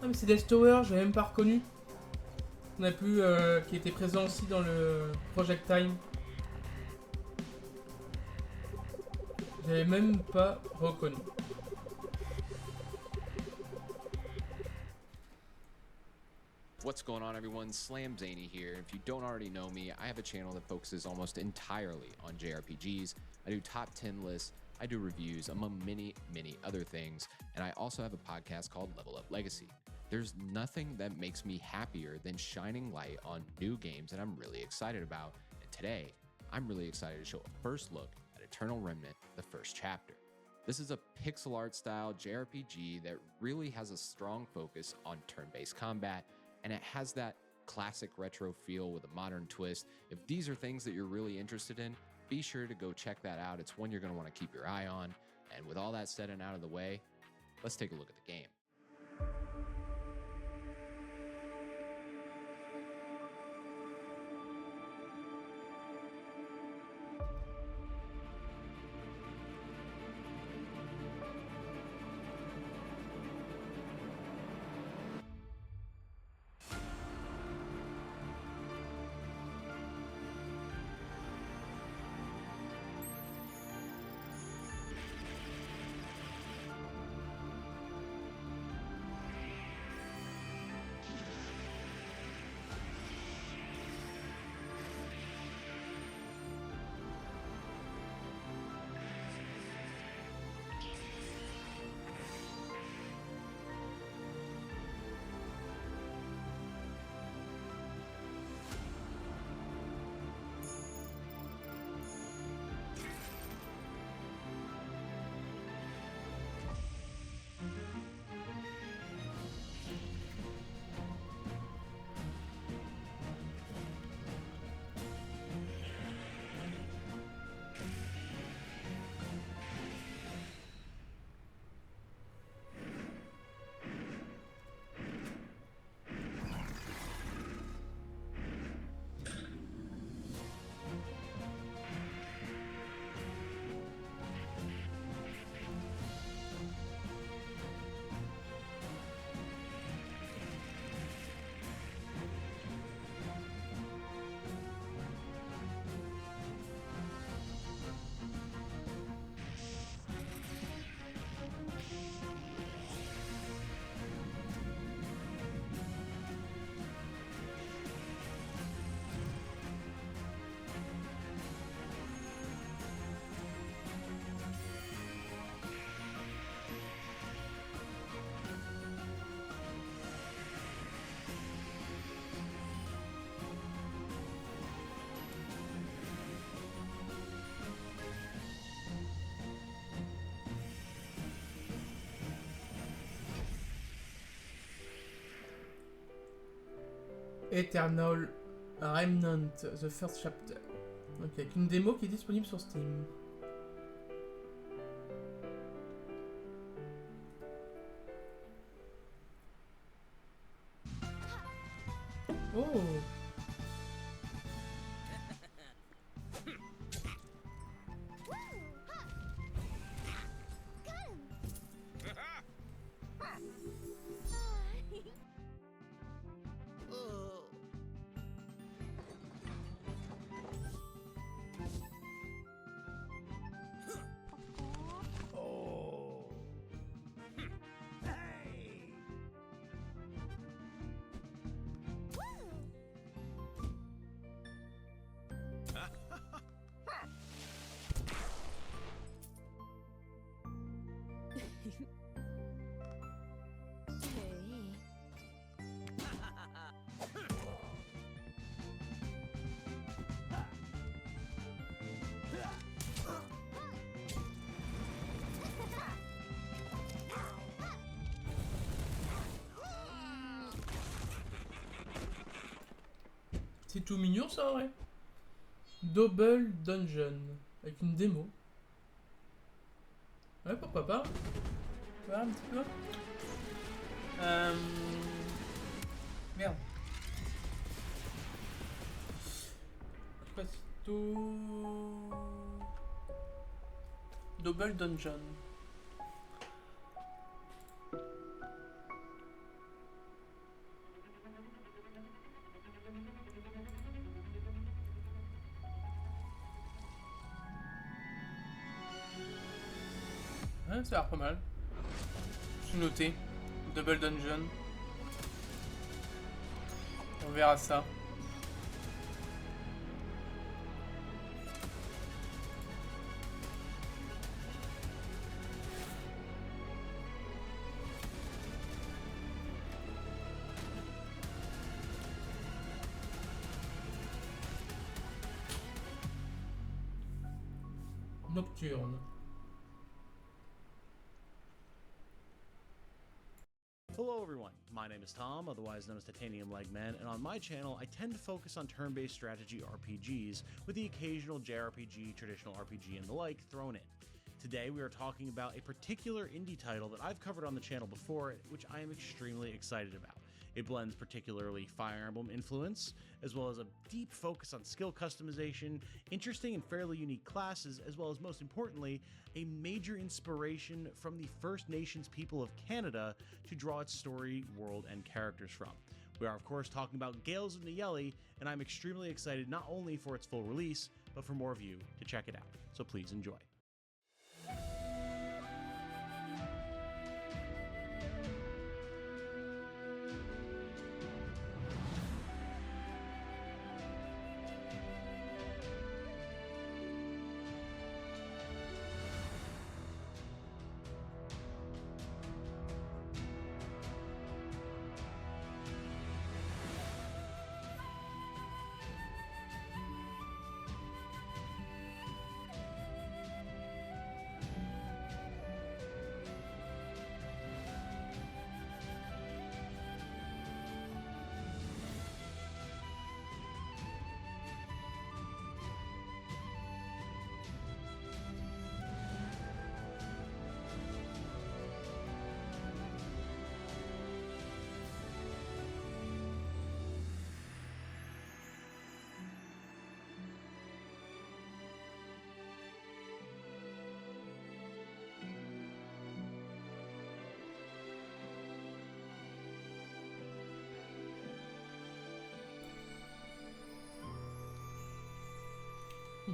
Ah mais c'est Death Tower, j'avais même pas reconnu. On a pu, qui était présent aussi dans le Project Time. J'avais même pas reconnu. What's going on, everyone? Slam Zany here. If you don't already know me, I have a channel that focuses almost entirely on JRPGs. I do top 10 lists, I do reviews, among many, many other things, and I also have a podcast called Level Up Legacy. There's nothing that makes me happier than shining light on new games that I'm really excited about, and today, I'm really excited to show a first look at Eternal Remnant, the first chapter. This is a pixel art style JRPG that really has a strong focus on turn-based combat, and it has that classic retro feel with a modern twist. If these are things that you're really interested in, be sure to go check that out. It's one you're going to want to keep your eye on. And with all that said and out of the way, let's take a look at the game. Eternal Remnant, The First Chapter. Ok, avec une démo qui est disponible sur Steam. Oh! C'est tout mignon ça en vrai. Double Dungeon. Avec une démo. Ouais, pourquoi pas. Voilà un petit peu. Merde. Presto. Double Dungeon. Ouais, ça a l'air pas mal. Je suis noté. Double Dungeon. On verra ça. Nocturne. Hello everyone, my name is Tom, otherwise known as Titanium Legman, and on my channel I tend to focus on turn-based strategy RPGs, with the occasional JRPG, traditional RPG, and the like thrown in. Today we are talking about a particular indie title that I've covered on the channel before, which I am extremely excited about. It blends particularly Fire Emblem influence, as well as a deep focus on skill customization, interesting and fairly unique classes, as well as most importantly, a major inspiration from the First Nations people of Canada to draw its story, world, and characters from. We are of course talking about Gales of Nayeli, and I'm extremely excited not only for its full release, but for more of you to check it out. So please enjoy.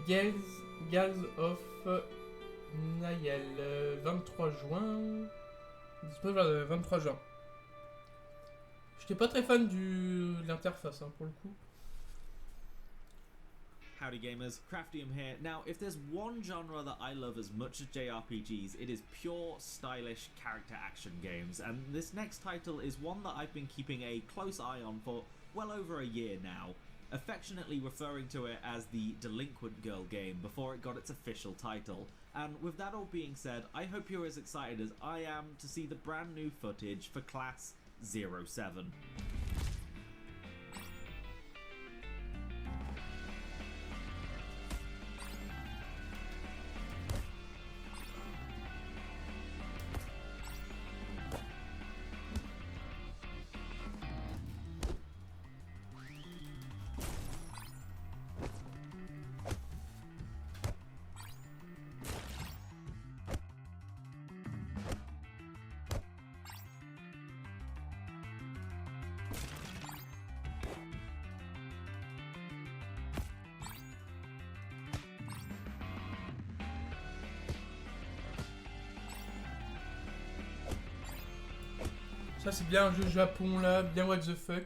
Gales of Nayeli, 23 juin. Disponible le 23 juin. J'étais pas très fan de l'interface hein, pour le coup. Howdy gamers, Craftium here. Now, if there's one genre that I love as much as JRPGs, it is pure, stylish character action games, and this next title is one that I've been keeping a close eye on for well over a year now, affectionately referring to it as the Delinquent Girl game before it got its official title. And with that all being said, I hope you're as excited as I am to see the brand new footage for Class 07. Ça c'est bien un jeu Japon là, bien what the fuck.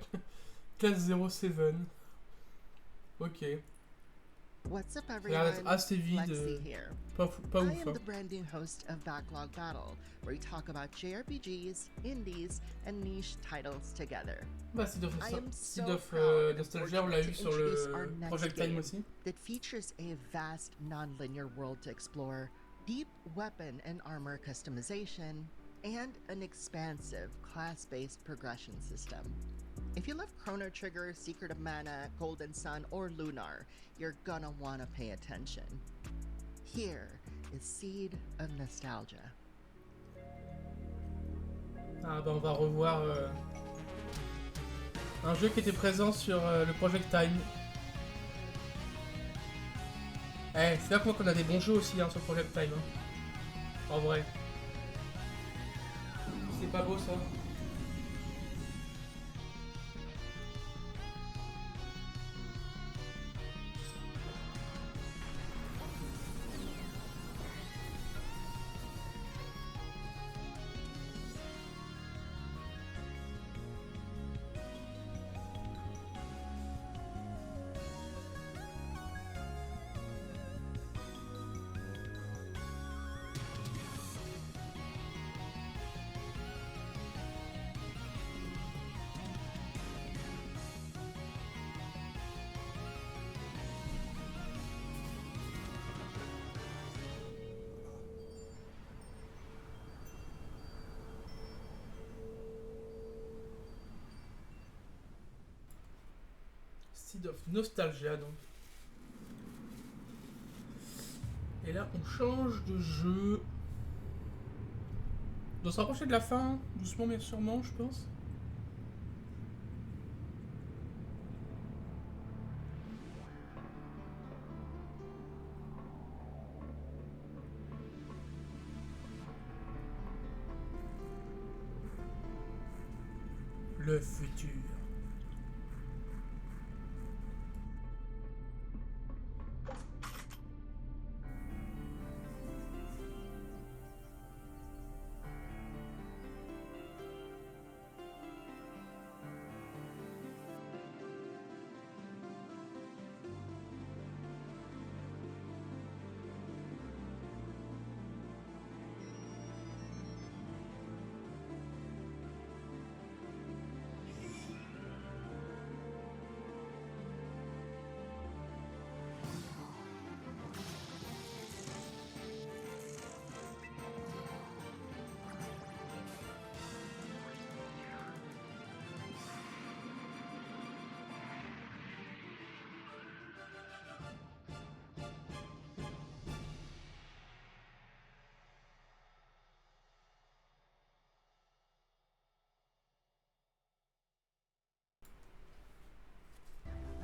Class 07. Ok. What's up Ça a everyone? l'air d'être assez vide. Lexi here. Pas I ouf. am Hein. the brand new host of Backlog Battle, where we talk about JRPGs, indies, and niche titles together. Bah Seed of I am so Nostalgia, on l'a eu sur le Project Time aussi. That features a vast non-linear world to explore, deep weapon and armor customization, and an expansive class-based progression system. If you love Chrono Trigger, Secret of Mana, Golden Sun, or Lunar, you're gonna wanna pay attention. Here is Seed of Nostalgia. Ah bah on va revoir un jeu qui était présent sur le Project Time. Eh, c'est là qu'on a des bons jeux aussi hein, sur Project Time. Hein. En vrai. C'est pas beau ça. Seed of Nostalgia donc. Et là on change de jeu. On doit se rapprocher de la fin, doucement mais sûrement je pense. Le futur.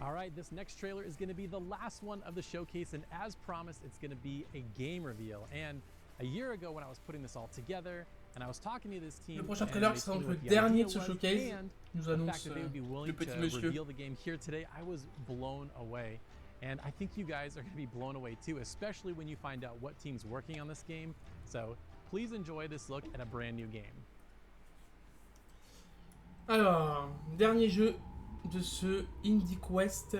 All right, this next trailer is going to be the last one of the showcase, and as promised, it's going to be a game reveal. And a year ago, when I was putting this all together, and I was talking to this team, le prochain trailer sera donc le dernier de ce showcase. Nous annonce le petit monsieur. Reveal the game here today. I was blown away, and I think you guys are going to be blown away too, especially when you find out what team's working on this game. So please enjoy this look at a brand new game. Alors, dernier jeu de ce Indie Quest.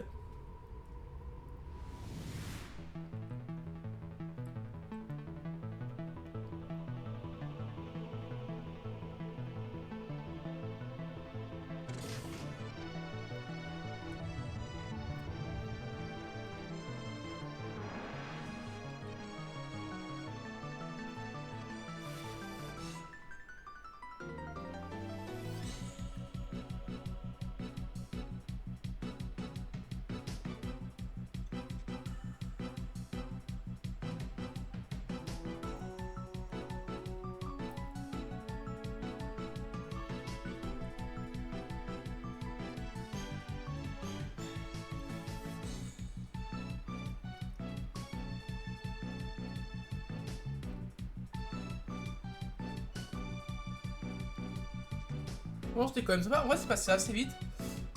Bon, c'était quand même sympa. En vrai, c'est passé assez vite.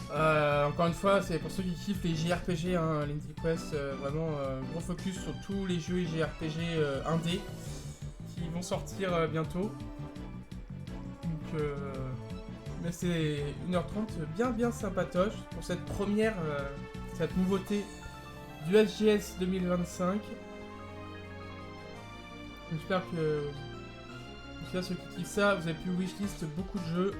Encore une fois, c'est pour ceux qui kiffent les JRPG, hein, l'Indie Quest, vraiment gros focus sur tous les jeux JRPG indés qui vont sortir bientôt. Donc, mais c'est 1h30 bien sympatoche pour cette première, cette nouveauté du SGS 2025. J'espère que ceux qui kiffent ça, vous avez pu wishlist beaucoup de jeux.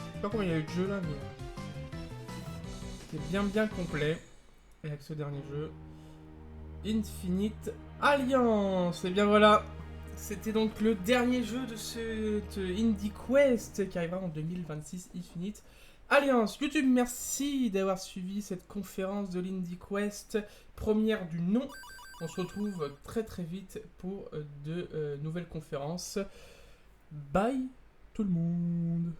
Je sais pas combien il y a eu de jeux là, mais c'est bien complet. Et avec ce dernier jeu, Infinite Alliance. Et bien voilà, C'était donc le dernier jeu de ce Indie Quest qui arrivera en 2026 Infinite Alliance. YouTube, merci d'avoir suivi cette conférence de l'Indie Quest, première du nom. On se retrouve très très vite pour de nouvelles conférences. Bye tout le monde.